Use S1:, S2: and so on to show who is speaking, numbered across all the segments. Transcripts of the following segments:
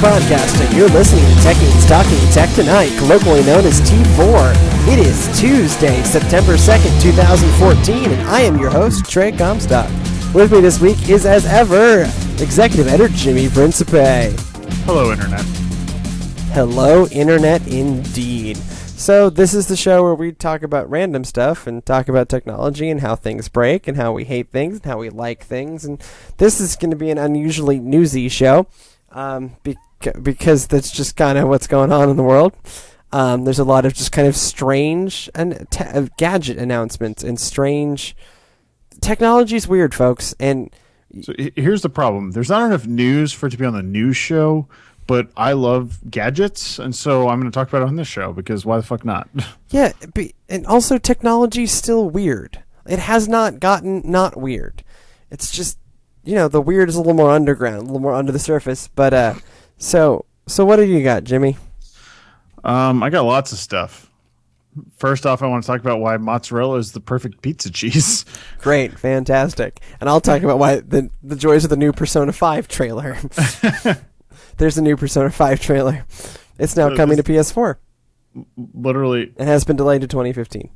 S1: Podcasting. You're listening to Techies Talking Tech Tonight, colloquially known as T4. It is Tuesday, September 2nd, 2014, and I am your host, Trey Comstock. With me this week is, as ever, Executive Editor Jimmy Principe.
S2: Hello, Internet.
S1: Hello, Internet, indeed. So this is the show where we talk about random stuff and talk about technology and how things break and how we hate things and how we like things. And this is going to be an unusually newsy show because that's just kind of what's going on in the world. There's a lot of just kind of strange gadget announcements and strange... Technology's weird, folks. And
S2: so here's the problem. There's not enough news for it to be on the news show, but I love gadgets, and so I'm going to talk about it on this show, because why the fuck not?
S1: Yeah, and also technology's still weird. It has not gotten not weird. It's just, the weird is a little more underground, a little more under the surface. But so what do you got, Jimmy?
S2: I got lots of stuff. First off, I want to talk about why mozzarella is the perfect pizza cheese.
S1: Great, fantastic. And I'll talk about why the joys of the new Persona 5 trailer. There's a new Persona 5 trailer. It's now coming to PS4.
S2: Literally.
S1: It has been delayed to 2015.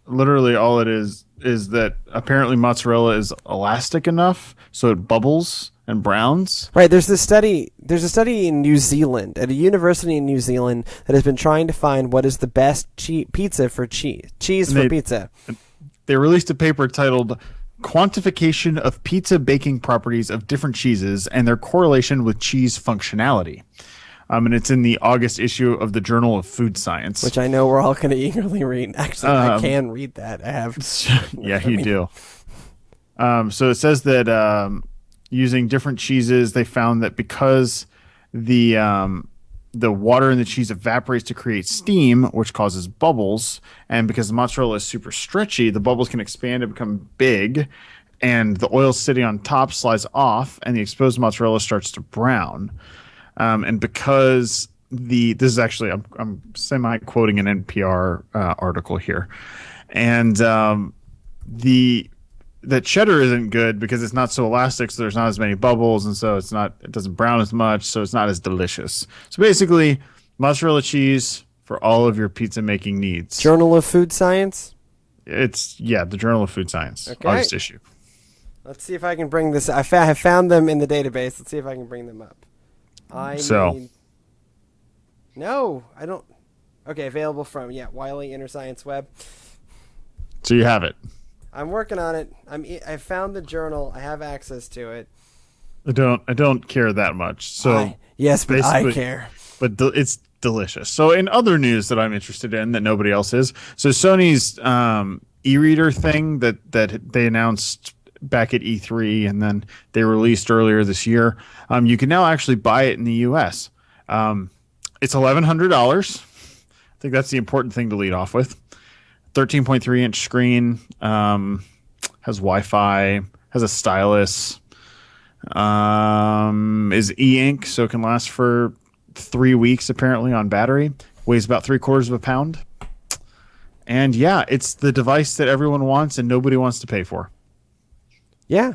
S2: Literally all it is that apparently mozzarella is elastic enough so it bubbles and browns.
S1: Right, there's a study in New Zealand, at a university in New Zealand, that has been trying to find what is the best pizza for cheese for pizza.
S2: They released a paper titled Quantification of Pizza Baking Properties of Different Cheeses and Their Correlation with Cheese Functionality. And it's in the August issue of the Journal of Food Science.
S1: Which I know we're all going to eagerly read. Actually, I can read that. I have.
S2: Yeah, you do. So it says that using different cheeses, they found that because the water in the cheese evaporates to create steam, which causes bubbles, and because the mozzarella is super stretchy, the bubbles can expand and become big, and the oil sitting on top slides off, and the exposed mozzarella starts to brown. And because this is actually, I'm semi-quoting an NPR article here, and the cheddar isn't good because it's not so elastic, so there's not as many bubbles, and so it doesn't brown as much, so it's not as delicious. So basically, mozzarella cheese for all of your pizza making needs.
S1: Journal of Food Science?
S2: The Journal of Food Science, okay. August issue.
S1: Let's see if I can bring this. I have found them in the database. Let's see if I can bring them up. No, I don't. Okay, available from Wiley Inner Science Web.
S2: So you have it.
S1: I'm working on it. I found the journal. I have access to it.
S2: I don't care that much. So
S1: yes, but I care.
S2: But it's delicious. So in other news that I'm interested in that nobody else is, so Sony's e-reader thing that they announced back at E3 and then they released earlier this year, you can now actually buy it in the U.S. It's $1,100. I think that's the important thing to lead off with. 13.3 inch screen, has Wi-Fi, has a stylus, is e-ink, so it can last for 3 weeks apparently on battery, weighs about 3/4 pounds. And it's the device that everyone wants and nobody wants to pay for. Yeah.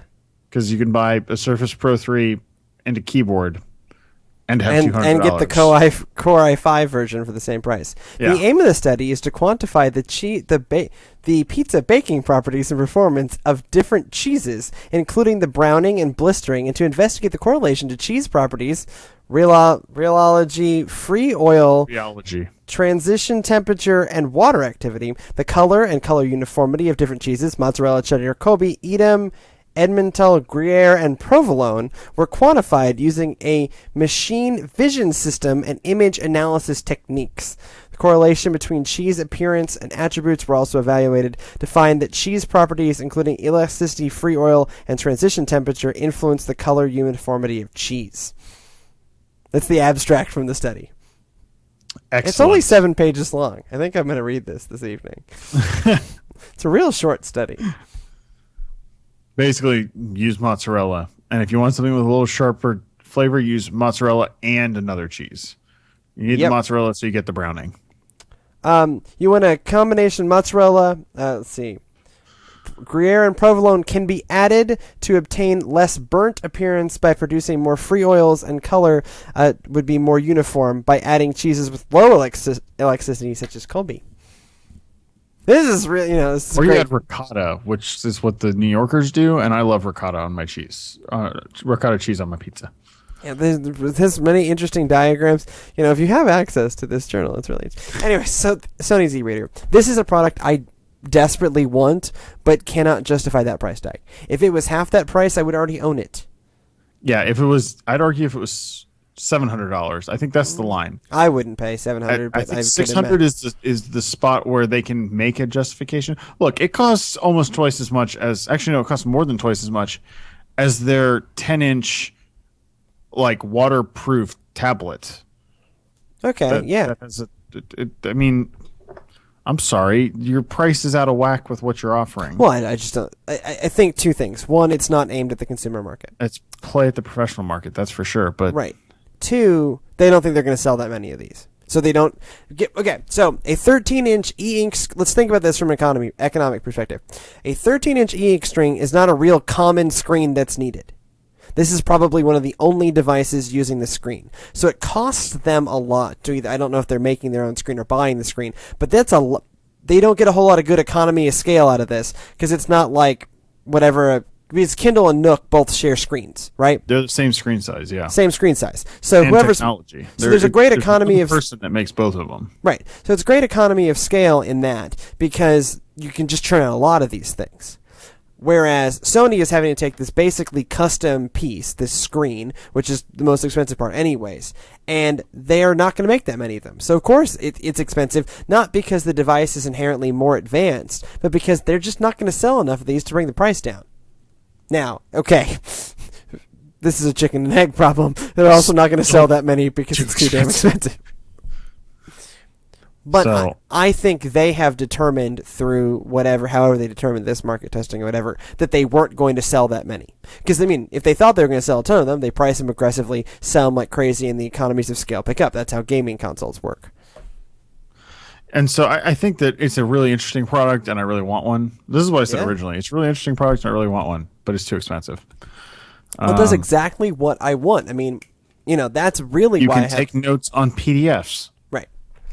S2: Because you can buy a Surface Pro 3 and a keyboard and have $200.
S1: And get the Core i5 version for the same price. Yeah. The aim of the study is to quantify the pizza baking properties and performance of different cheeses, including the browning and blistering, and to investigate the correlation to cheese properties, rheology, free oil, transition temperature, and water activity, the color and color uniformity of different cheeses, mozzarella, cheddar, Kobe, Edam, Emmental, Gruyere, and provolone were quantified using a machine vision system and image analysis techniques. The correlation between cheese appearance and attributes were also evaluated to find that cheese properties, including elasticity, free oil, and transition temperature, influence the color uniformity of cheese. That's the abstract from the study. Excellent. It's only 7 pages long. I think I'm going to read this evening. It's a real short study.
S2: Basically, use mozzarella. And if you want something with a little sharper flavor, use mozzarella and another cheese. You need the mozzarella so you get the browning.
S1: You want a combination mozzarella, let's see, Gruyere and provolone can be added to obtain less burnt appearance by producing more free oils, and color would be more uniform by adding cheeses with low elasticity, such as Colby. This is really, this is
S2: or
S1: great.
S2: you had ricotta, which is what the New Yorkers do, and I love ricotta on my cheese. Ricotta cheese on my pizza.
S1: Yeah, there's many interesting diagrams. If you have access to this journal, it's really interesting. Anyway, so Sony's e-reader. This is a product I desperately want, but cannot justify that price tag. If it was half that price, I would already own it.
S2: Yeah, I'd argue if it was $700. I think that's the line.
S1: I wouldn't pay $700.
S2: I think $600 is the spot where they can make a justification. Look, it costs almost twice as much as. Actually, no, it costs more than twice as much as their 10-inch, like, waterproof tablet.
S1: Okay, yeah.
S2: I mean, I'm sorry, your price is out of whack with what you're offering.
S1: Well, I just don't. I think two things. One, it's not aimed at the consumer market.
S2: It's play at the professional market, that's for sure. But
S1: right. Two, they don't think they're going to sell that many of these. So they don't get. Okay, so a 13-inch e-ink. Let's think about this from an economic perspective. A 13-inch e-ink string is not a real common screen that's needed. This is probably one of the only devices using the screen. So it costs them a lot to either. I don't know if they're making their own screen or buying the screen, but they don't get a whole lot of good economy of scale out of this, because it's not like whatever. Because Kindle and Nook both share screens, right?
S2: They're the same screen size, yeah.
S1: Same screen size. So
S2: and
S1: whoever's
S2: technology.
S1: So there's a great economy of
S2: person that makes both of them.
S1: Right. So it's a great economy of scale in that, because you can just churn out a lot of these things. Whereas Sony is having to take this basically custom piece, this screen, which is the most expensive part anyways, and they are not going to make that many of them. So of course it's expensive, not because the device is inherently more advanced, but because they're just not going to sell enough of these to bring the price down. Now, okay, this is a chicken and egg problem. They're also not going to sell that many because it's too damn expensive. But I think they have determined through however they determined this market testing or whatever, that they weren't going to sell that many. Because, I mean, if they thought they were going to sell a ton of them, they price them aggressively, sell them like crazy, and the economies of scale pick up. That's how gaming consoles work.
S2: And so I think that it's a really interesting product, and I really want one. This is what I said originally. It's a really interesting product, and I really want one, but it's too expensive.
S1: Well, it does exactly what I want. I mean, that's really why
S2: you can take notes on PDFs.
S1: Right.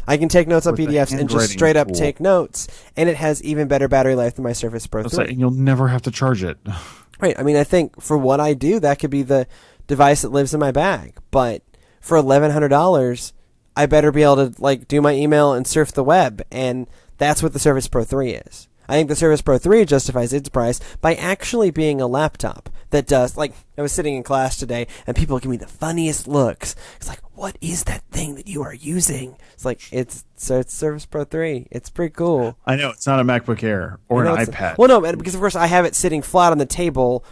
S1: I can take notes on PDFs and just straight up take notes, and it has even better battery life than my Surface Pro 3.
S2: And you'll never have to charge it.
S1: Right. I mean, I think for what I do, that could be the device that lives in my bag. But for $1,100, I better be able to do my email and surf the web, and that's what the Surface Pro 3 is. I think the Surface Pro 3 justifies its price by actually being a laptop that does, I was sitting in class today, and people give me the funniest looks. It's like, what is that thing that you are using? It's like, it's Surface Pro 3. It's pretty cool.
S2: I know, it's not a MacBook Air or an iPad.
S1: Well, no, because of course I have it sitting flat on the table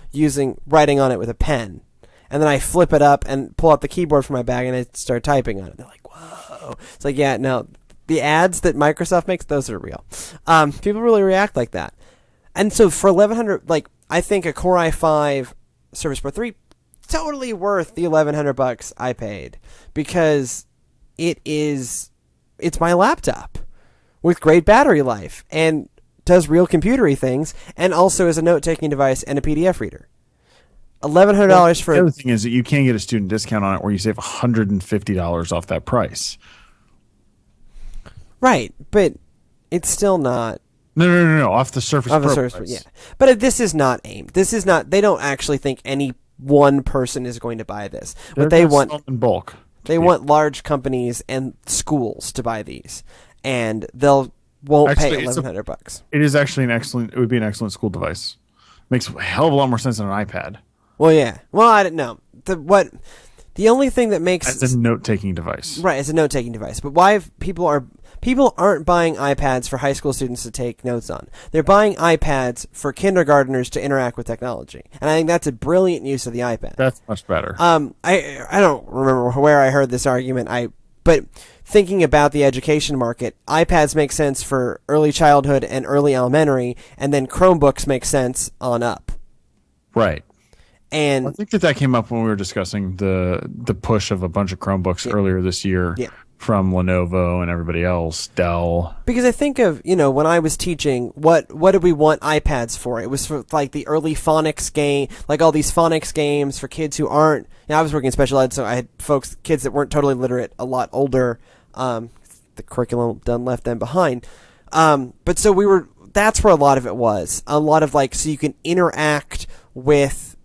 S1: writing on it with a pen. And then I flip it up and pull out the keyboard from my bag and I start typing on it. They're like, whoa. It's like, yeah, no. The ads that Microsoft makes, those are real. People really react like that. And so for $1,100, I think a Core i5 Surface Pro 3, totally worth the $1,100 I paid, because it's my laptop with great battery life and does real computery things, and also is a note-taking device and a PDF reader. $1,100 for...
S2: The other thing is that you can get a student discount on it where you save $150 off that price.
S1: Right, but it's still not...
S2: No. Off the Surface Pro price.
S1: Yeah. But this is not aimed. This is not... They don't actually think any one person is going to buy this. What they want...
S2: in bulk.
S1: They want large companies and schools to buy these. And won't pay $1,100.
S2: It is actually it would be an excellent school device. Makes a hell of a lot more sense than an iPad.
S1: Well, yeah. Well, I don't know. The only thing that makes...
S2: As a note-taking device.
S1: Right, as a note-taking device. But why people aren't buying iPads for high school students to take notes on. They're buying iPads for kindergartners to interact with technology. And I think that's a brilliant use of the iPad.
S2: That's much better.
S1: I don't remember where I heard this argument. But thinking about the education market, iPads make sense for early childhood and early elementary, and then Chromebooks make sense on up.
S2: Right.
S1: And
S2: I think that came up when we were discussing the push of a bunch of Chromebooks earlier this year from Lenovo and everybody else, Dell.
S1: Because I think of, when I was teaching, what did we want iPads for? It was for like the early phonics game, like all these phonics games for kids who aren't. I was working in special ed, so I had kids that weren't totally literate, a lot older. The curriculum left them behind. But so that's where a lot of it was. A lot of so you can interact with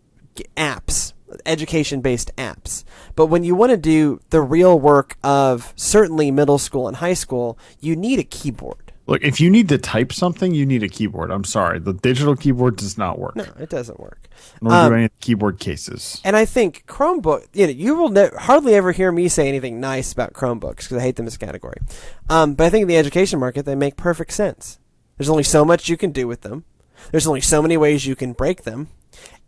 S1: apps, education-based apps. But when you want to do the real work of certainly middle school and high school, you need a keyboard.
S2: Look, if you need to type something, you need a keyboard. I'm sorry. The digital keyboard does not work.
S1: No, it doesn't work.
S2: Nor do any keyboard cases.
S1: And I think Chromebook, you will hardly ever hear me say anything nice about Chromebooks because I hate them as a category. But I think in the education market, they make perfect sense. There's only so much you can do with them. There's only so many ways you can break them.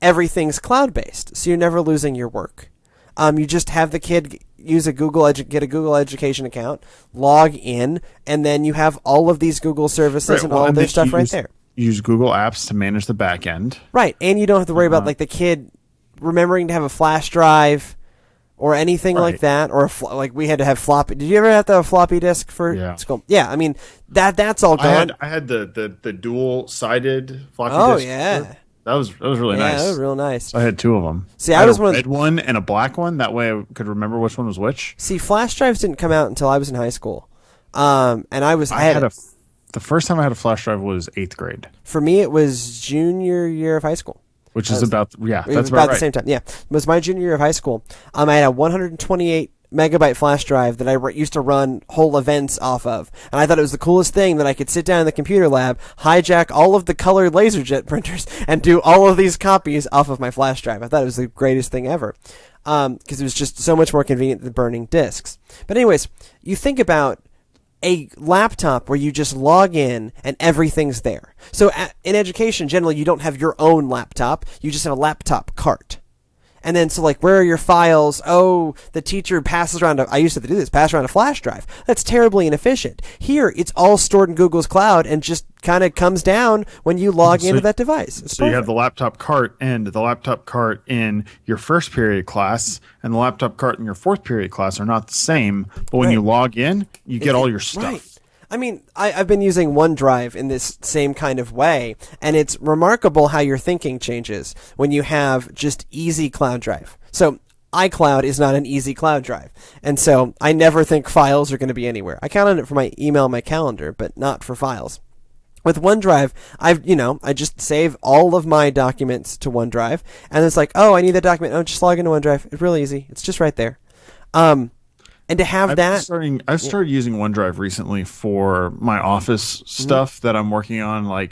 S1: Everything's cloud-based, so you're never losing your work. You just have the kid get a Google Education account, log in, and then you have all of these Google services and all of their stuff right there.
S2: Use Google Apps to manage the back end.
S1: Right, and you don't have to worry about the kid remembering to have a flash drive or anything like that, or we had to have floppy. Did you ever have to have a floppy disk for school? Yeah, I mean that's all gone.
S2: I had the dual-sided floppy disk.
S1: Oh yeah.
S2: That was really nice.
S1: Yeah, that was real nice.
S2: I had two of them.
S1: See, I was
S2: a red one and a black one. That way I could remember which one was which.
S1: See, flash drives didn't come out until I was in high school. And
S2: the first time I had a flash drive was 8th grade.
S1: For me, it was junior year of high school.
S2: Which is that's about
S1: the same time. Yeah, it was my junior year of high school. I had a 128 megabyte flash drive that I used to run whole events off of, and I thought it was the coolest thing that I could sit down in the computer lab, hijack all of the colored LaserJet printers, and do all of these copies off of my flash drive. I thought it was the greatest thing ever, because it was just so much more convenient than burning disks. But anyways, you think about a laptop where you just log in and everything's there. So in education, generally, you don't have your own laptop. You just have a laptop cart. And then, so where are your files? Oh, the teacher passes around I used to do this, pass around a flash drive. That's terribly inefficient. Here, it's all stored in Google's cloud and just kind of comes down when you log into that device.
S2: So you have the laptop cart and the laptop cart in your first period class and the laptop cart in your fourth period class are not the same. But when you log in, you get all your stuff.
S1: Right. I mean, I've been using OneDrive in this same kind of way, and it's remarkable how your thinking changes when you have just easy cloud drive. So iCloud is not an easy cloud drive, and so I never think files are going to be anywhere. I count on it for my email and my calendar, but not for files. With OneDrive, I just save all of my documents to OneDrive, and it's I need that document. Oh, just log into OneDrive. It's really easy. It's just right there. And to have I've
S2: started using OneDrive recently for my office stuff that I'm working on.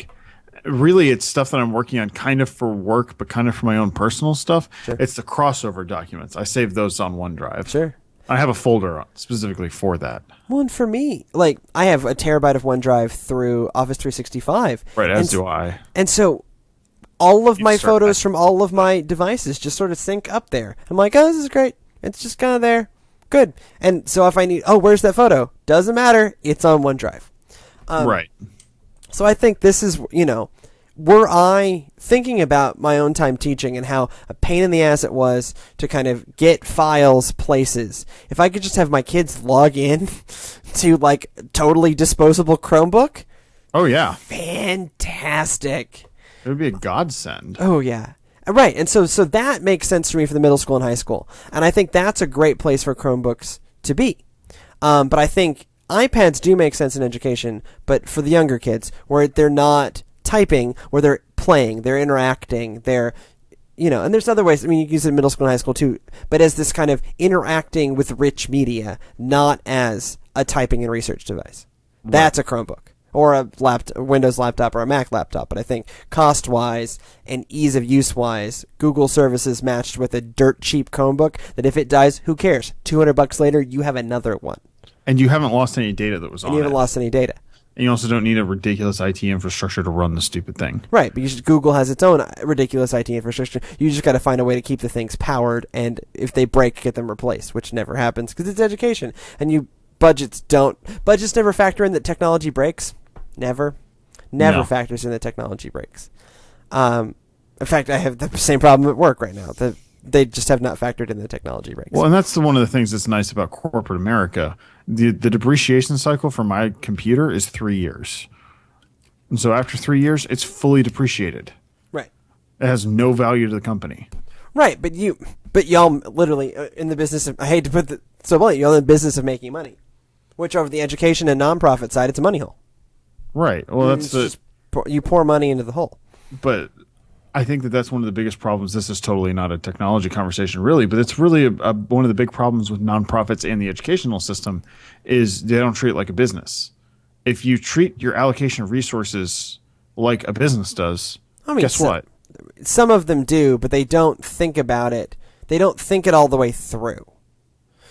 S2: Really, it's stuff that I'm working on kind of for work, but kind of for my own personal stuff. Sure. It's the crossover documents. I save those on OneDrive.
S1: Sure.
S2: I have a folder specifically for that.
S1: Well, and for me, I have a terabyte of OneDrive through Office 365.
S2: Right, as do I.
S1: And so all of my photos from all of my devices just sort of sync up there. I'm oh, this is great. It's just kind of there. Good. And so if I need, where's that photo? Doesn't matter. It's on OneDrive.
S2: Right.
S1: So I think this is, were I thinking about my own time teaching and how a pain in the ass it was to kind of get files places, if I could just have my kids log in to totally disposable Chromebook.
S2: Oh, yeah.
S1: Fantastic.
S2: It would be a godsend.
S1: Oh, yeah. Right, and so that makes sense for me for the middle school and high school, and I think that's a great place for Chromebooks to be. But I think iPads do make sense in education, but for the younger kids, where they're not typing, where they're playing, they're interacting, they're, and there's other ways. I mean, you can use it in middle school and high school too, but as this kind of interacting with rich media, not as a typing and research device. Right. That's a Chromebook. Or a Windows laptop or a Mac laptop. But I think cost-wise and ease of use-wise, Google services matched with a dirt cheap Chromebook that if it dies, who cares? $200 later, you have another one.
S2: And you haven't lost any data that was on it.
S1: And you haven't lost any data.
S2: And you also don't need a ridiculous IT infrastructure to run the stupid thing.
S1: Right, because Google has its own ridiculous IT infrastructure. You just got to find a way to keep the things powered, and if they break, get them replaced, which never happens because it's education. And budgets never factor in that technology breaks. Never factors in that technology breaks. In fact, I have the same problem at work right now. they just have not factored in the technology regs.
S2: Well, and that's one of the things that's nice about corporate America. The depreciation cycle for my computer is 3 years. And so after 3 years, it's fully depreciated.
S1: Right.
S2: It has no value to the company.
S1: Right, but y'all literally in the business of, I hate to put the so bluntly, y'all in the business of making money. Which over the education and nonprofit side, it's a money hole.
S2: Right. Well, that's
S1: you pour money into the hole.
S2: But I think that's one of the biggest problems. This is totally not a technology conversation, really, but it's really one of the big problems with nonprofits and the educational system is they don't treat it like a business. If you treat your allocation of resources like a business does, guess what?
S1: Some of them do, but they don't think about it. They don't think it all the way through.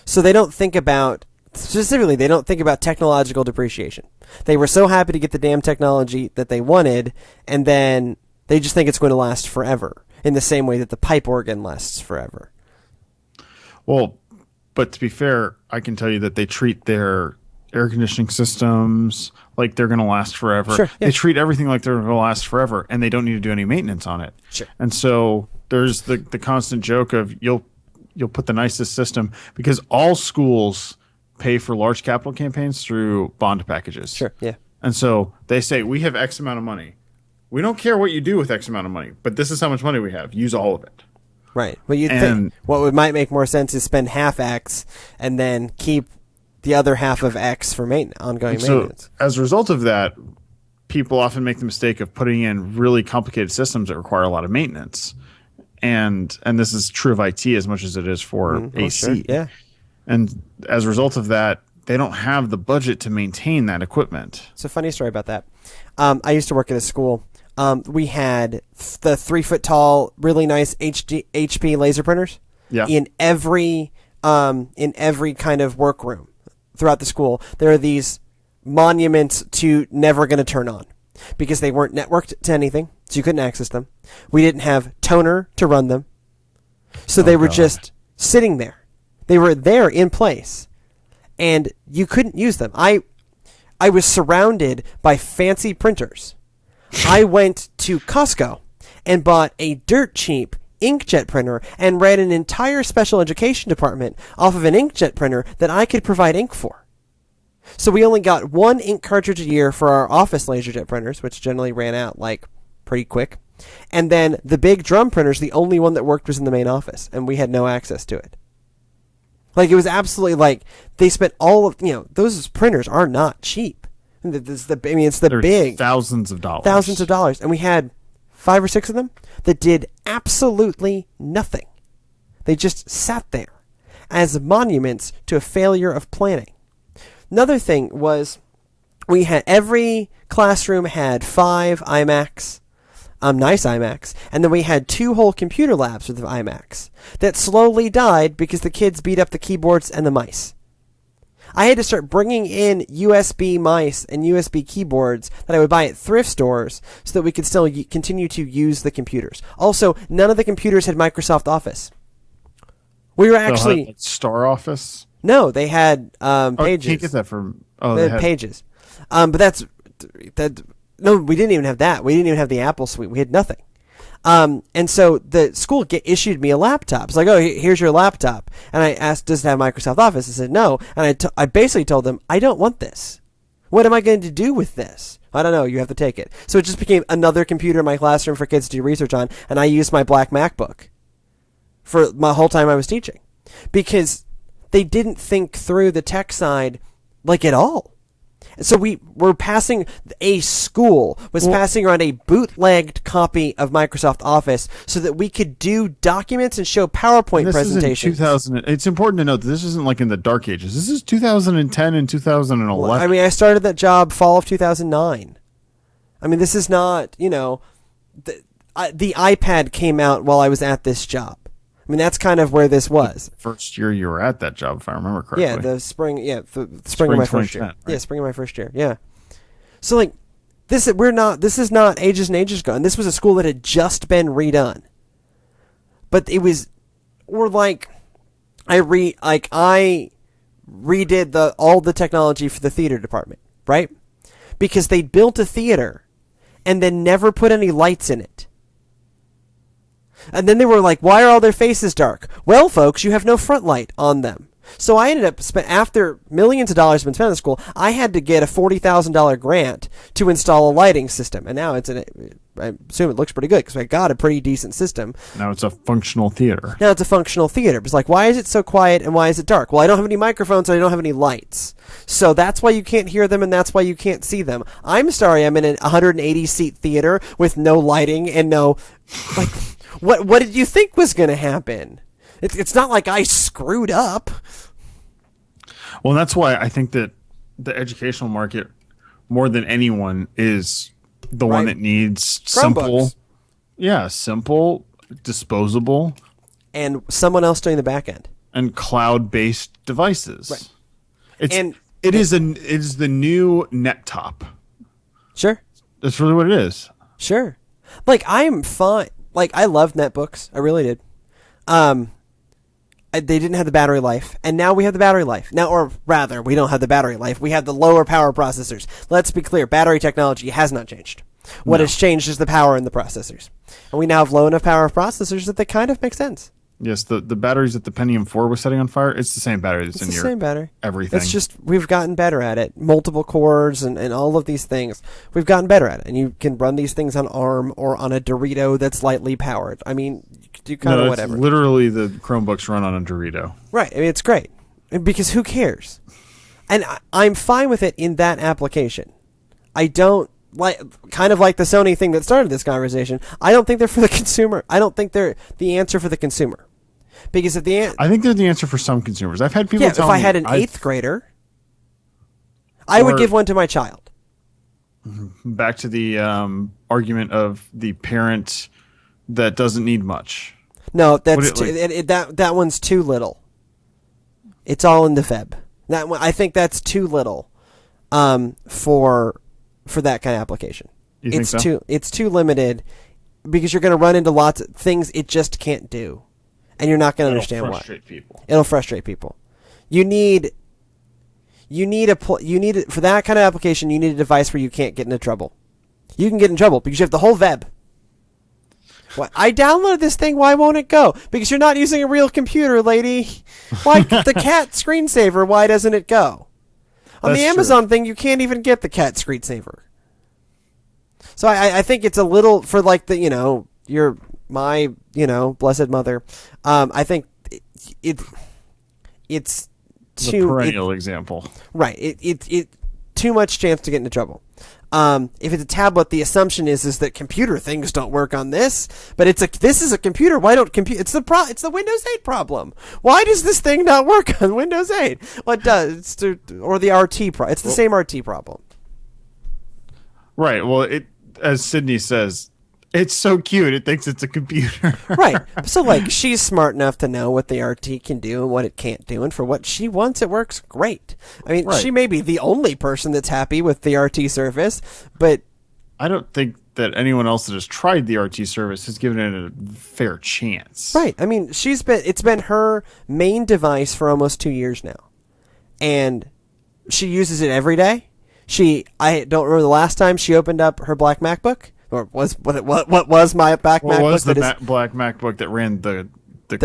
S1: So they don't think about, specifically, they don't think about technological depreciation. They were so happy to get the damn technology that they wanted, and then they just think it's going to last forever, in the same way that the pipe organ lasts forever.
S2: Well, but to be fair, I can tell you that they treat their air conditioning systems like they're going to last forever.
S1: Sure, yeah.
S2: They treat everything like they're going to last forever, and they don't need to do any maintenance on it.
S1: Sure.
S2: And so there's the constant joke of you'll put the nicest system, because all schools pay for large capital campaigns through bond packages.
S1: Sure, yeah.
S2: And so they say, we have X amount of money. We don't care what you do with X amount of money, but this is how much money we have. Use all of it.
S1: Right. Well, you'd think what might make more sense is spend half X and then keep the other half of X for ongoing maintenance.
S2: So as a result of that, people often make the mistake of putting in really complicated systems that require a lot of maintenance. And this is true of IT as much as it is for AC.
S1: Sure. Yeah.
S2: And as a result of that, they don't have the budget to maintain that equipment.
S1: It's a funny story about that. I used to work at a school. We had the 3-foot tall, really nice HP laser printers in every kind of workroom throughout the school. There are these monuments to never going to turn on because they weren't networked to anything, so you couldn't access them. We didn't have toner to run them, so they were just sitting there. They were there in place, and you couldn't use them. I was surrounded by fancy printers. I went to Costco and bought a dirt cheap inkjet printer and ran an entire special education department off of an inkjet printer that I could provide ink for. So we only got one ink cartridge a year for our office laserjet printers, which generally ran out like pretty quick. And then the big drum printers, the only one that worked was in the main office, and we had no access to it. Like, it was absolutely like they spent all of, those printers are not cheap. It's the big
S2: thousands of dollars.
S1: Thousands of dollars. And we had 5 or 6 of them that did absolutely nothing. They just sat there as monuments to a failure of planning. Another thing was every classroom had 5 iMacs, nice iMacs, and then we had 2 whole computer labs with iMacs that slowly died because the kids beat up the keyboards and the mice. I had to start bringing in USB mice and USB keyboards that I would buy at thrift stores so that we could still continue to use the computers. Also, none of the computers had Microsoft Office. We were actually...
S2: Star Office?
S1: No, they had Pages.
S2: You can't get that from...
S1: they had Pages. But no, we didn't even have that. We didn't even have the Apple suite. We had nothing. And so the school issued me a laptop. It's like, oh, here's your laptop. And I asked, does it have Microsoft Office? I said, no. And I basically told them, I don't want this. What am I going to do with this? I don't know. You have to take it. So it just became another computer in my classroom for kids to do research on. And I used my black MacBook for my whole time I was teaching. Because they didn't think through the tech side like at all. So a school was passing around a bootlegged copy of Microsoft Office so that we could do documents and show PowerPoint presentations.
S2: It's important to note that this isn't like in the dark ages. This is 2010 and 2011.
S1: Well, I mean, I started that job fall of 2009. I mean, this is not, the iPad came out while I was at this job. I mean, that's kind of where this was.
S2: First year you were at that job, if I remember correctly.
S1: Yeah, the spring of my first year. Right? Yeah, spring of my first year. Yeah. So like, this is not ages and ages ago, and this was a school that had just been redone. But it was, I redid all the technology for the theater department, right? Because they built a theater, and then never put any lights in it. And then they were like, why are all their faces dark? Well, folks, you have no front light on them. So I ended up after millions of dollars have been spent on the school, I had to get a $40,000 grant to install a lighting system. And now I assume it looks pretty good because I got a pretty decent system.
S2: Now it's a functional theater.
S1: It's like, why is it so quiet and why is it dark? Well, I don't have any microphones and I don't have any lights. So that's why you can't hear them and that's why you can't see them. I'm sorry, I'm in a 180-seat theater with no lighting and no... Like, what did you think was going to happen? It's not like I screwed up.
S2: Well, that's why I think that the educational market, more than anyone, is the one that needs
S1: Chromebooks.
S2: simple, disposable,
S1: and someone else doing the back end,
S2: and cloud-based devices.
S1: Right.
S2: It is the new net top.
S1: Sure,
S2: that's really what it is.
S1: Sure, like I am fine. Like I loved netbooks, I really did. They didn't have the battery life, and now we have the battery life. Now, or rather, we don't have the battery life. We have the lower power processors. Let's be clear, battery technology has not changed. What has changed is the power in the processors. And we now have low enough power processors that they kind of make sense.
S2: Yes, the batteries that the Pentium 4 was setting on fire, it's the same battery that's in your
S1: same battery.
S2: Everything.
S1: It's just we've gotten better at it. Multiple cores and all of these things. We've gotten better at it. And you can run these things on ARM or on a Dorito that's lightly powered. I mean, you can do kind of whatever.
S2: Literally the Chromebooks run on a Dorito.
S1: Right. I mean, it's great. Because who cares? And I'm fine with it in that application. I don't kind of like the Sony thing that started this conversation. I don't think they're for the consumer. I don't think they're the answer for the consumer. Because at the end,
S2: I think they're the answer for some consumers. I've had people tell me,
S1: if I had an 8th grader, I would give one to my child.
S2: Back to the argument of the parent that doesn't need much.
S1: No, that's that one's too little. It's all in the Feb. That one, I think that's too little for that kind of application.
S2: You think so?
S1: It's too limited because you're going to run into lots of things it just can't do. And you're not going to understand why. It'll frustrate people. You need for that kind of application. You need a device where you can't get into trouble. You can get in trouble because you have the whole web. What? I downloaded this thing. Why won't it go? Because you're not using a real computer, lady. Why the cat screensaver? Why doesn't it go? On the Amazon thing, you can't even get the cat screensaver. So I think it's a little for like the my blessed mother. I think it's too
S2: the perennial example.
S1: Right. It too much chance to get into trouble. If it's a tablet, the assumption is that computer things don't work on this, but this is a computer. Why don't it's the Windows 8 problem. Why does this thing not work on Windows 8? Well, it does. Or the RT it's the same RT problem.
S2: Right. Well, as Sydney says, it's so cute. It thinks it's a computer.
S1: Right. So, like, she's smart enough to know what the RT can do and what it can't do. And for what she wants, it works great. I mean, She may be the only person that's happy with the RT service, but...
S2: I don't think that anyone else that has tried the RT service has given it a fair chance.
S1: Right. I mean, it's been her main device for almost 2 years now. And she uses it every day. I don't remember the last time she opened up her black MacBook. Or what was my black MacBook?
S2: What was the black MacBook that ran the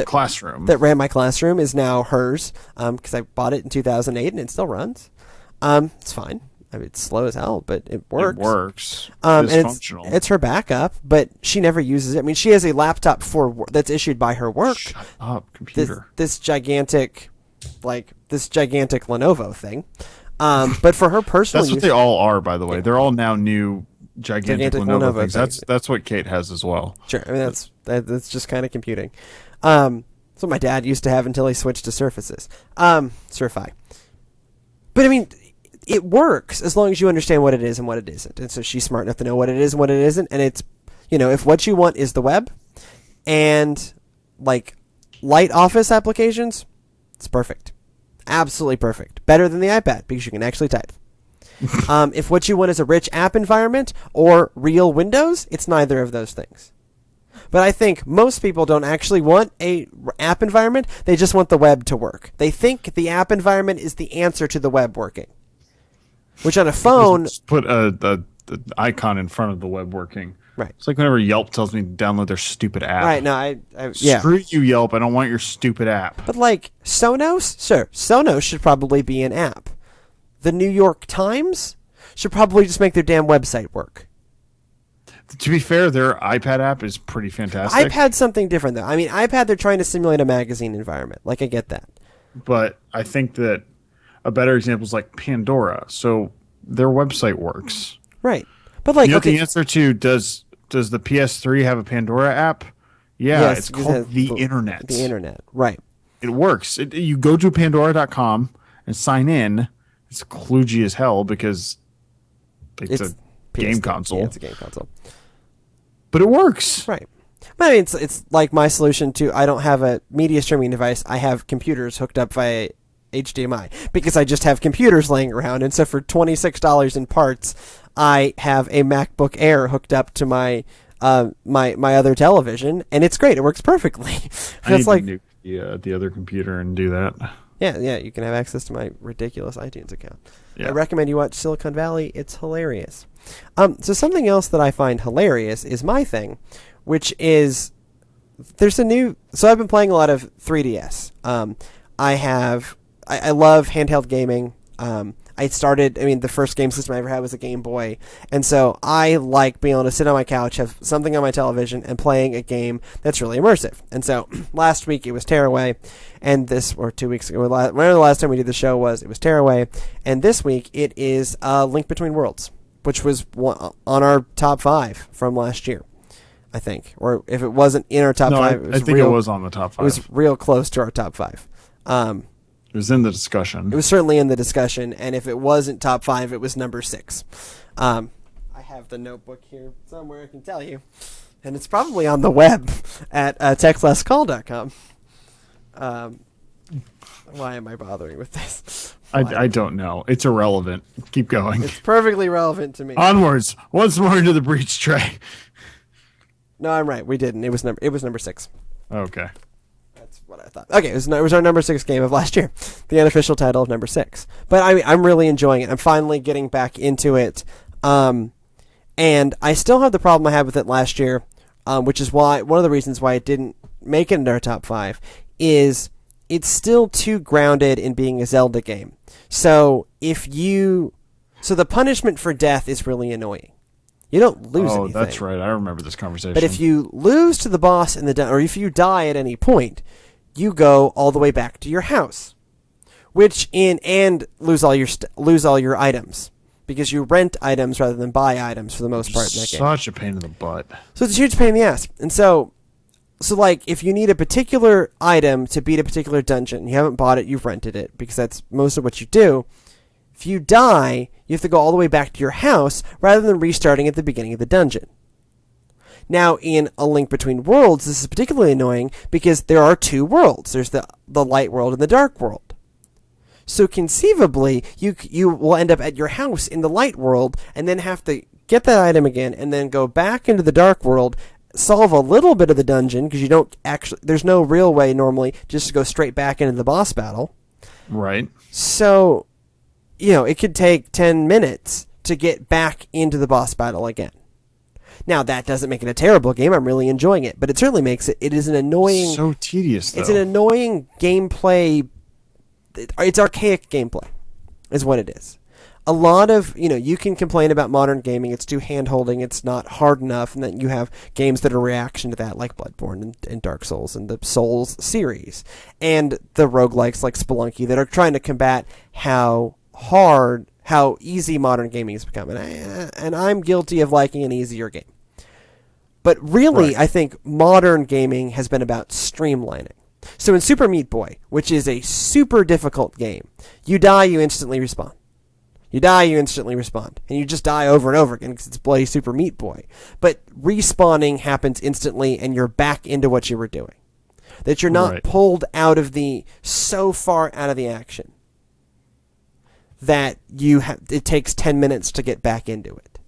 S2: classroom? That
S1: ran my classroom is now hers because I bought it in 2008 and it still runs. It's fine. I mean, it's slow as hell, but it works.
S2: It works.
S1: And it's her backup, but she never uses it. I mean, she has a laptop that's issued by her work.
S2: Shut up, computer.
S1: This gigantic Lenovo thing. But for her personal
S2: use... That's what they all are, by the way. They're all now new... Gigantic Lenovo things. That's what Kate has as well.
S1: Sure, I mean that's just kind of computing. That's what my dad used to have until he switched to Surfaces, Surfi. But I mean, it works as long as you understand what it is and what it isn't. And so she's smart enough to know what it is and what it isn't. And it's if what you want is the web and like light office applications, it's perfect, absolutely perfect. Better than the iPad because you can actually type. If what you want is a rich app environment or real Windows, it's neither of those things. But I think most people don't actually want a app environment. They just want the web to work. They think the app environment is the answer to the web working. Which on a phone...
S2: Just put an icon in front of the web working.
S1: Right.
S2: It's like whenever Yelp tells me to download their stupid app.
S1: Right. No, yeah.
S2: Screw you, Yelp. I don't want your stupid app.
S1: But like Sonos, sure, Sonos should probably be an app. The New York Times should probably just make their damn website work.
S2: To be fair, their iPad app is pretty fantastic.
S1: iPad's something different, though. I mean, iPad, they're trying to simulate a magazine environment. Like, I get that.
S2: But I think that a better example is like Pandora. So their website works.
S1: Right. But like,
S2: you know the answer to does the PS3 have a Pandora app? Yeah, yes, it's called the Internet.
S1: The Internet, right.
S2: It works. You go to Pandora.com and sign in. It's kludgy as hell because it's a game console.
S1: Yeah, it's a game console.
S2: But it works.
S1: Right. But I mean, it's like my solution to, I don't have a media streaming device. I have computers hooked up via HDMI because I just have computers laying around. And so for $26 in parts, I have a MacBook Air hooked up to my my other television, and it's great. It works perfectly.
S2: I need to nuke the other computer and do that.
S1: Yeah, you can have access to my ridiculous iTunes account.
S2: Yeah.
S1: I recommend you watch Silicon Valley. It's hilarious. So something else that I find hilarious is my thing, which is there's a new. So I've been playing a lot of 3DS. I love handheld gaming. The first game system I ever had was a Game Boy. And so I like being able to sit on my couch, have something on my television, and playing a game that's really immersive. And so last week it was Tearaway, and 2 weeks ago, whenever the last time we did the show was, it was Tearaway. And this week it is Link Between Worlds, which was on our top 5 from last year, I think. Or if it wasn't in our top 5,
S2: it was on the top 5.
S1: It was real close to our top 5.
S2: It was in the discussion.
S1: It was certainly in the discussion, and if it wasn't top 5, it was number 6. I have the notebook here somewhere, I can tell you. And it's probably on the web at textlesscall.com. Why am I bothering with this?
S2: I don't know. It's irrelevant. Keep going.
S1: It's perfectly relevant to me.
S2: Onwards. Once more into the breach tray.
S1: No, I'm right. We didn't. It was number 6.
S2: Okay.
S1: What I thought. Okay, it was our number 6 game of last year, the unofficial title of number 6. But I'm really enjoying it. I'm finally getting back into it, and I still have the problem I had with it last year, which is why one of the reasons why it didn't make it into our top 5 is it's still too grounded in being a Zelda game. So the punishment for death is really annoying. You don't lose anything.
S2: Oh, that's right. I remember this conversation.
S1: But if you lose to the boss or if you die at any point, you go all the way back to your house, and lose all your items because you rent items rather than buy items for the most part in that game.
S2: Such a pain in the butt.
S1: So it's a huge pain in the ass. And so like if you need a particular item to beat a particular dungeon, you haven't bought it, you've rented it because that's most of what you do. If you die, you have to go all the way back to your house rather than restarting at the beginning of the dungeon. Now, in A Link Between Worlds, this is particularly annoying because there are 2 worlds. There's the light world and the dark world. So conceivably, you will end up at your house in the light world and then have to get that item again and then go back into the dark world, solve a little bit of the dungeon because there's no real way normally just to go straight back into the boss battle.
S2: Right.
S1: So, it could take 10 minutes to get back into the boss battle again. Now, that doesn't make it a terrible game. I'm really enjoying it. But it certainly makes it is an annoying...
S2: So tedious, though.
S1: It's an annoying gameplay... It's archaic gameplay, is what it is. A lot of... you can complain about modern gaming. It's too hand-holding. It's not hard enough. And then you have games that are a reaction to that, like Bloodborne and Dark Souls and the Souls series. And the roguelikes like Spelunky that are trying to combat how easy modern gaming has become. And I'm guilty of liking an easier game. But really, right. I think modern gaming has been about streamlining. So in Super Meat Boy, which is a super difficult game, you die, you instantly respawn. You die, you instantly respawn. And you just die over and over again because it's bloody Super Meat Boy. But respawning happens instantly and you're back into what you were doing. That you're not pulled out of so far out of the action that it takes 10 minutes to get back into it.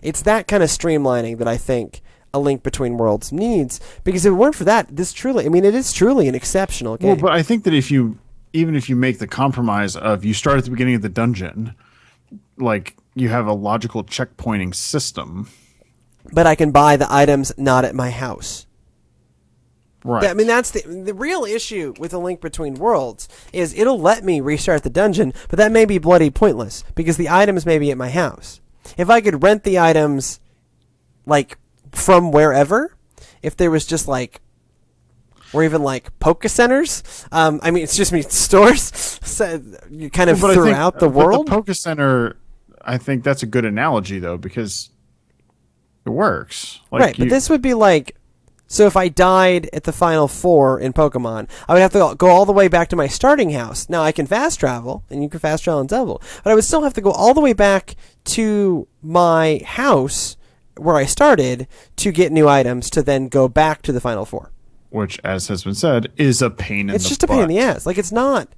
S1: It's that kind of streamlining that I think A Link Between Worlds needs, because if it weren't for that, it is truly an exceptional game.
S2: Well, but I think that even if you make the compromise of you start at the beginning of the dungeon, like you have a logical checkpointing system,
S1: but I can buy the items not at my house.
S2: Right.
S1: I mean, that's the real issue with A Link Between Worlds is it'll let me restart the dungeon, but that may be bloody pointless because the items may be at my house. If I could rent the items, like, from wherever, if there was just, like, or even, like, Poke Centers, I mean, it's just me, stores, so you kind of throughout the world.
S2: The Poke Center, I think that's a good analogy, though, because it works. Like,
S1: right, but this would be like... So if I died at the final 4 in Pokemon, I would have to go all the way back to my starting house. Now, I can fast travel, and you can fast travel in Devil, but I would still have to go all the way back to my house where I started to get new items to then go back to the final 4.
S2: Which, as has been said, is a pain in the butt.
S1: It's just a pain in the ass. Like, it's not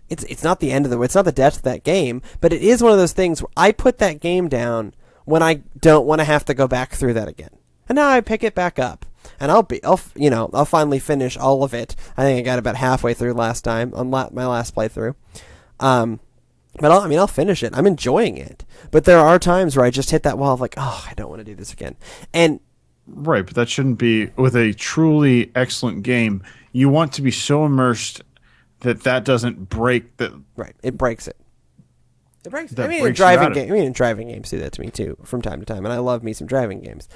S1: the end of it's not the death of that game, but it is one of those things where I put that game down when I don't want to have to go back through that again. And now I pick it back up. And I'll finally finish all of it. I think I got about halfway through last time on my last playthrough. But I'll finish it. I'm enjoying it. But there are times where I just hit that wall of like, oh, I don't want to do this again. And
S2: right, but that shouldn't be with a truly excellent game. You want to be so immersed that doesn't break the.
S1: Right, it breaks it. It breaks it.
S2: In
S1: driving games do that to me too from time to time, and I love me some driving games.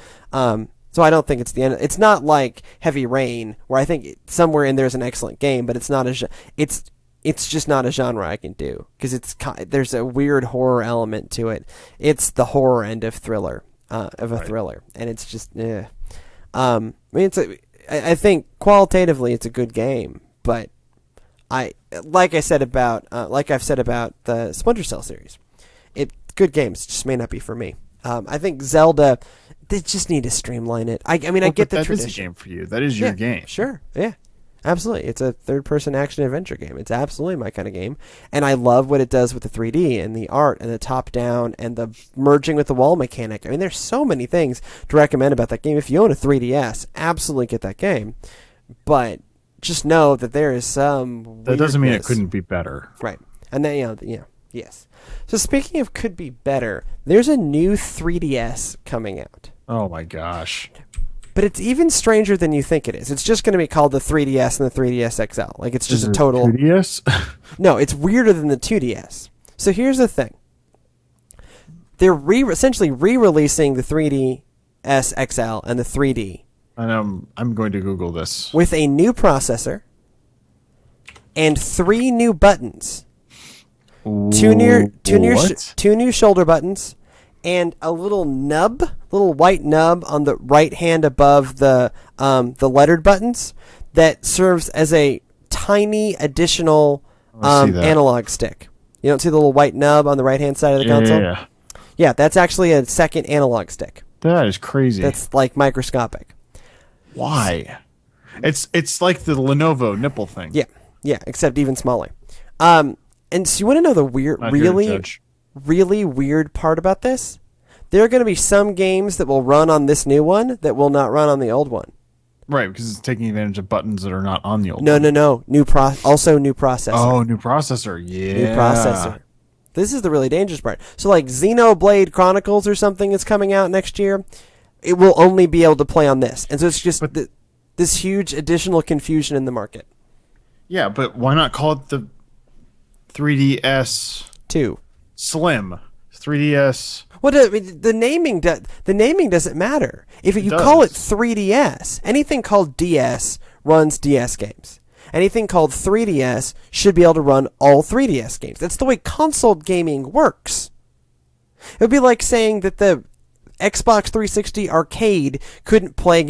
S1: So I don't think it's the end. It's not like Heavy Rain, where I think somewhere in there's an excellent game, but it's not it's just not a genre I can do because there's a weird horror element to it. It's the horror end of thriller, thriller, and it's just I mean, I think qualitatively it's a good game, but like I've said about the Splinter Cell series, good games just may not be for me. I think Zelda. They just need to streamline it. I mean, I get the tradition.
S2: That is a game for you. That is your game.
S1: Sure. Yeah. Absolutely. It's a third-person action-adventure game. It's absolutely my kind of game. And I love what it does with the 3D and the art and the top-down and the merging with the wall mechanic. I mean, there's so many things to recommend about that game. If you own a 3DS, absolutely get that game. But just know that there is some
S2: That doesn't mean it couldn't be better.
S1: Right. And then, yes. So speaking of could be better, there's a new 3DS coming out.
S2: Oh my gosh.
S1: But it's even stranger than you think it is. It's just going to be called the 3DS and the 3DS XL. Like, it's just a total...
S2: 2DS?
S1: No, it's weirder than the 2DS. So here's the thing. They're essentially re-releasing the 3DS XL and the 3D.
S2: And I'm going to Google this.
S1: With a new processor and 3 new buttons. Two new shoulder buttons. And a little white nub on the right hand above the lettered buttons that serves as a tiny additional analog stick. You don't see the little white nub on the right hand side of the console? Yeah, that's actually a second analog stick.
S2: That is crazy.
S1: That's like microscopic.
S2: Why? It's like the Lenovo nipple thing.
S1: Yeah, except even smaller. And so you want to know the really weird part about this? There are going to be some games that will run on this new one that will not run on the old one.
S2: Right, because it's taking advantage of buttons that are not on the old one.
S1: No. Also new processor.
S2: Oh, new processor. Yeah.
S1: New processor. This is the really dangerous part. So like Xenoblade Chronicles or something is coming out next year. It will only be able to play on this. And so it's just this huge additional confusion in the market.
S2: Yeah, but why not call it the 3DS
S1: 2
S2: Slim? 3DS.
S1: Well, the naming doesn't matter. If you call it 3DS, anything called DS runs DS games. Anything called 3DS should be able to run all 3DS games. That's the way console gaming works. It would be like saying that the Xbox 360 arcade couldn't play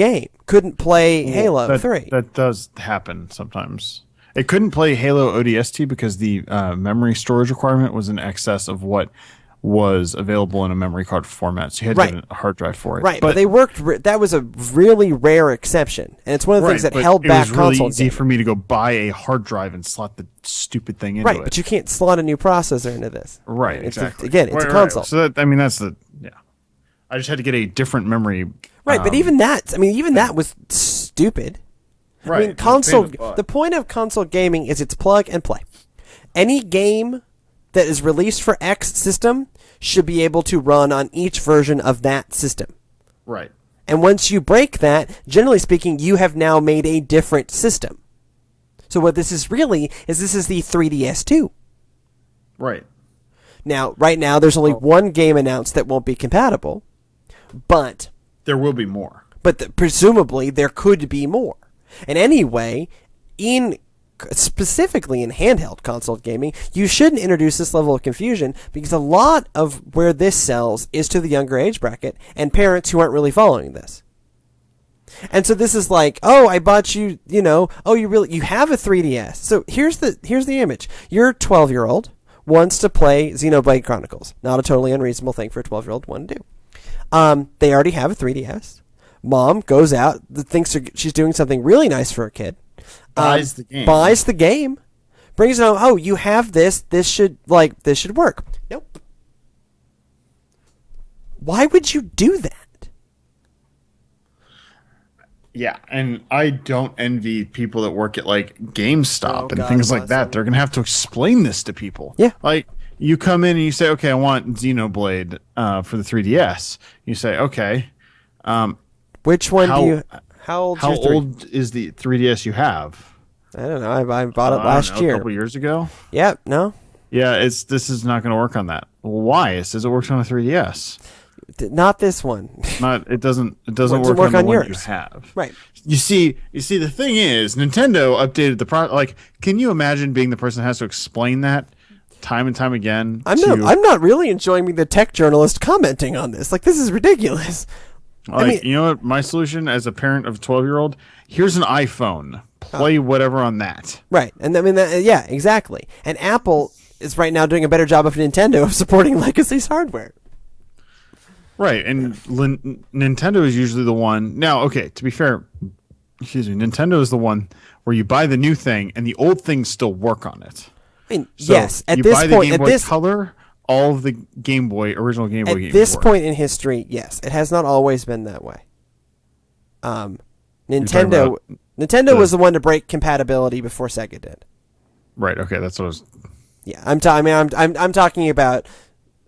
S1: Halo 3.
S2: That does happen sometimes. It couldn't play Halo ODST because the memory storage requirement was in excess of what was available in a memory card format, so you had to get a hard drive for it.
S1: Right, but they worked. That was a really rare exception, and it's one of the things that held back console.
S2: It was really easy for me to go buy a hard drive and slot the stupid thing into it.
S1: Right, but you can't slot a new processor into this.
S2: Right, exactly.
S1: It's a console.
S2: So that's I just had to get a different memory.
S1: Right, but even that was stupid.
S2: Right.
S1: I mean, the point of console gaming is it's plug and play. Any game that is released for X system should be able to run on each version of that system.
S2: Right.
S1: And once you break that, generally speaking, you have now made a different system. So what this is really is this is the 3DS2.
S2: Right.
S1: Now, right now, there's only one game announced that won't be compatible, but
S2: there will be more.
S1: But presumably, there could be more. And anyway, specifically in handheld console gaming, you shouldn't introduce this level of confusion because a lot of where this sells is to the younger age bracket and parents who aren't really following this. And so this is like, oh, I bought you, you have a 3DS. So here's the image. Your 12-year-old wants to play Xenoblade Chronicles. Not a totally unreasonable thing for a 12-year-old one to do. They already have a 3DS. Mom goes out, thinks she's doing something really nice for her kid.
S2: Buys the game.
S1: Brings it home. Oh, you have this. This should work. Nope. Why would you do that?
S2: Yeah, and I don't envy people that work at like GameStop and things like that. They're gonna have to explain this to people.
S1: Yeah,
S2: like you come in and you say, "Okay, I want Xenoblade for the 3DS." You say, "Okay,
S1: which one do you? How old
S2: is the 3DS you have?"
S1: I don't know. I bought it last year,
S2: a couple years ago.
S1: Yeah, no.
S2: Yeah, this is not going to work on that. Why? It says it works on a 3DS.
S1: Not this one.
S2: It doesn't work on the one you have.
S1: Right.
S2: You see, the thing is, Nintendo updated the product. Like, can you imagine being the person that has to explain that time and time again?
S1: I'm not really enjoying being the tech journalist commenting on this. Like, this is ridiculous.
S2: Like, you know what? My solution as a parent of a 12-year-old, here's an iPhone. Play whatever on that.
S1: Right. And yeah, exactly. And Apple is right now doing a better job of Nintendo of supporting Legacy's hardware.
S2: Right. And Nintendo is usually the one. Now, okay, to be fair, Nintendo is the one where you buy the new thing and the old things still work on it.
S1: I mean,
S2: so
S1: yes. At
S2: you
S1: this
S2: buy
S1: point,
S2: the Game Boy Color, all of the original Game Boy games.
S1: At this point in history, yes, it has not always been that way. Nintendo was the one to break compatibility before Sega did.
S2: Right. Okay, that's what I was.
S1: Yeah, I'm talking about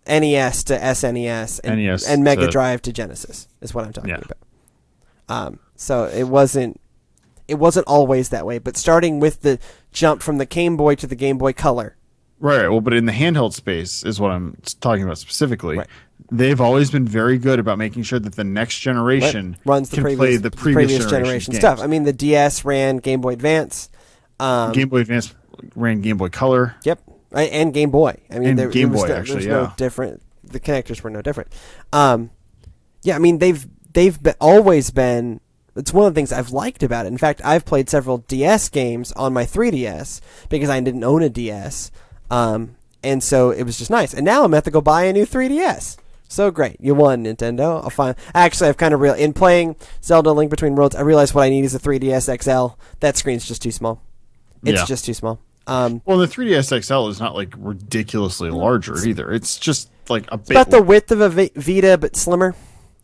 S1: NES to SNES and Mega Drive to Genesis is what I'm talking about. So it wasn't always that way, but starting with the jump from the Game Boy to the Game Boy Color.
S2: Right. Well, but in the handheld space is what I'm talking about specifically.
S1: Right.
S2: They've always been very good about making sure that the next generation
S1: runs the previous generation stuff. I mean, the DS ran Game Boy Advance.
S2: Game Boy Advance ran Game Boy Color.
S1: Yep. And Game Boy. I mean,
S2: Game Boy actually,
S1: no different. The connectors were no different. Yeah, I mean, they've always been. It's one of the things I've liked about it. In fact, I've played several DS games on my 3DS because I didn't own a DS, and so it was just nice. And now I'm going to have to go buy a new 3DS. So great. You won, Nintendo. I've kind of in playing Zelda Link Between Worlds, I realized what I need is a 3DS XL. That screen's just too small. It's just too small.
S2: Well, the 3DS XL is not like ridiculously larger either. It's just like a bit.
S1: It's about the width of a Vita, but slimmer.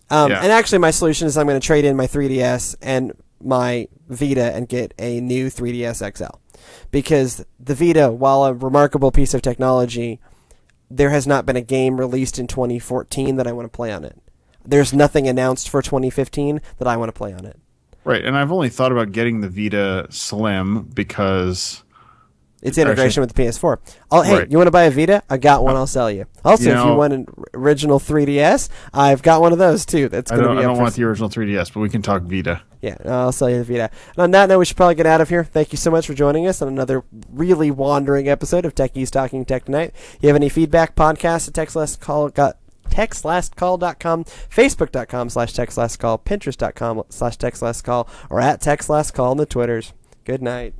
S1: And actually, my solution is I'm going to trade in my 3DS and my Vita and get a new 3DS XL. Because the Vita, while a remarkable piece of technology, there has not been a game released in 2014 that I want to play on it. There's nothing announced for 2015 that I want to play on it.
S2: Right, and I've only thought about getting the Vita Slim because
S1: it's integration with the PS4. Hey, you want to buy a Vita? I got one. I'll sell you. Also, if you want an original 3DS, I've got one of those too. That's going to be.
S2: I don't want the original 3DS, but we can talk Vita.
S1: Yeah, I'll sell you the Vita. And on that note, we should probably get out of here. Thank you so much for joining us on another really wandering episode of Techies Talking Tech Tonight. If you have any feedback, podcast at TextLastCall.com, Facebook.com/TextLastCall, Pinterest.com/TextLastCall, or at TextLastCall on the Twitters. Good night.